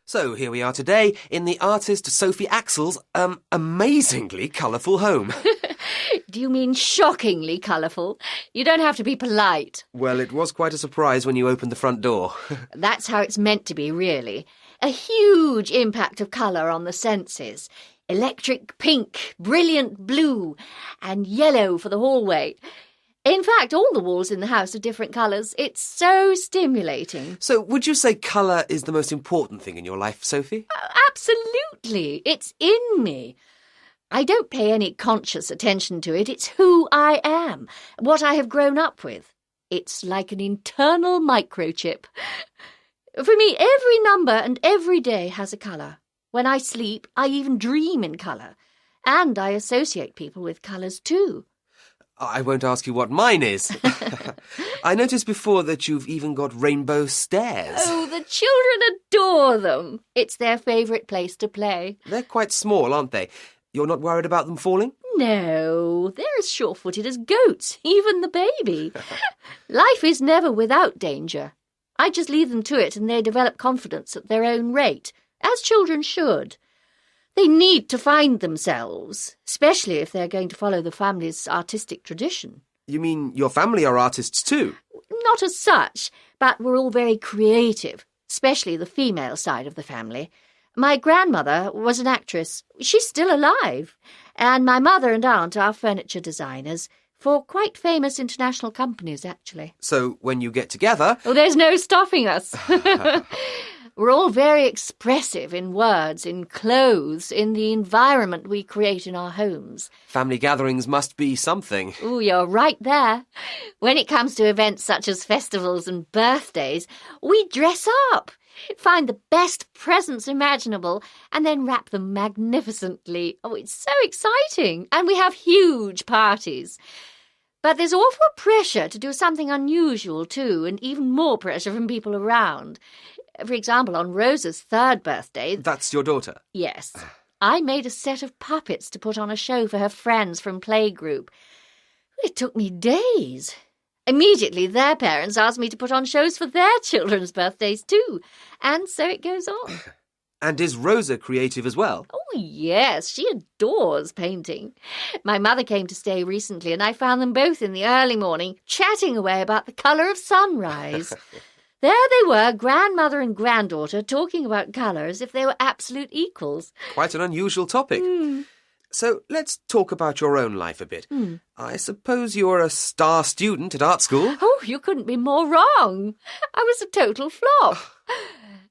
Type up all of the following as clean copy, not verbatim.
So here we are today in the artist Sophie Axel's amazingly colourful home. Do you mean shockingly colourful? You don't have to be polite. Well, it was quite a surprise when you opened the front door. That's how it's meant to be, really. A huge impact of colour on the senses. Electric pink, brilliant blue, and yellow for the hallway. In fact, all the walls in the house are different colours. It's so stimulating. So would you say colour is the most important thing in your life, Sophie? Absolutely. It's in me. I don't pay any conscious attention to it. It's who I am, what I have grown up with. It's like an internal microchip. For me, every number and every day has a colour. When I sleep, I even dream in colour. And I associate people with colours too. I won't ask you what mine is. I noticed before that you've even got rainbow stairs. Oh, the children adore them. It's their favourite place to play. They're quite small, aren't they? You're not worried about them falling? No, they're as sure-footed as goats, even the baby. Life is never without danger. I just leave them to it and they develop confidence at their own rate, as children should. They need to find themselves, especially if they're going to follow the family's artistic tradition. You mean your family are artists too? Not as such, but we're all very creative, especially the female side of the family. My grandmother was an actress. She's still alive. And my mother and aunt are furniture designers for quite famous international companies, actually. So when you get together... Oh, there's no stopping us. We're all very expressive in words, in clothes, in the environment we create in our homes. Family gatherings must be something. Oh, you're right there. When it comes to events such as festivals and birthdays, we dress up, find the best presents imaginable, and then wrap them magnificently. Oh, it's so exciting. And we have huge parties. But there's awful pressure to do something unusual too, and even more pressure from people around. For example, on Rosa's 3rd birthday... That's your daughter? Yes. I made a set of puppets to put on a show for her friends from playgroup. It took me days. Immediately, their parents asked me to put on shows for their children's birthdays too. And so it goes on. And is Rosa creative as well? Oh, yes, she adores painting. My mother came to stay recently and I found them both in the early morning chatting away about the colour of sunrise. There they were, grandmother and granddaughter, talking about colour as if they were absolute equals. Quite an unusual topic. So let's talk about your own life a bit. I suppose you're a star student at art school? Oh, you couldn't be more wrong. I was a total flop.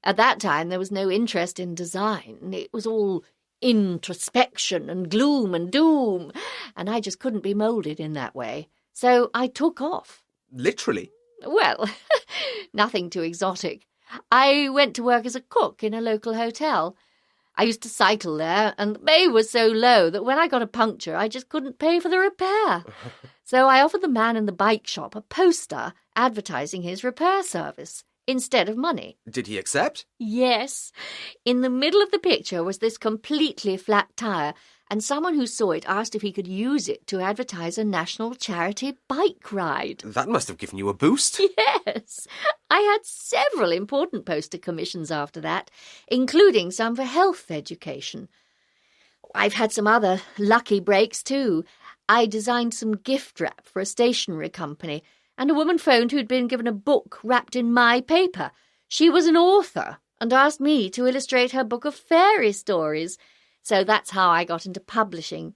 At that time, there was no interest in design. It was all introspection and gloom and doom, and I just couldn't be moulded in that way. So I took off. Literally? Well, nothing too exotic. I went to work as a cook in a local hotel. I used to cycle there, and the pay was so low that when I got a puncture, I just couldn't pay for the repair. So I offered the man in the bike shop a poster advertising his repair service instead of money. Did he accept? Yes. In the middle of the picture was this completely flat tyre, and someone who saw it asked if he could use it to advertise a national charity bike ride. That must have given you a boost. Yes. I had several important poster commissions after that, including some for health education. I've had some other lucky breaks too. I designed some gift wrap for a stationery company, and a woman phoned who'd been given a book wrapped in my paper. She was an author and asked me to illustrate her book of fairy stories. So that's how I got into publishing.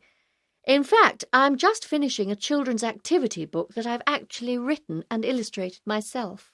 In fact, I'm just finishing a children's activity book that I've actually written and illustrated myself.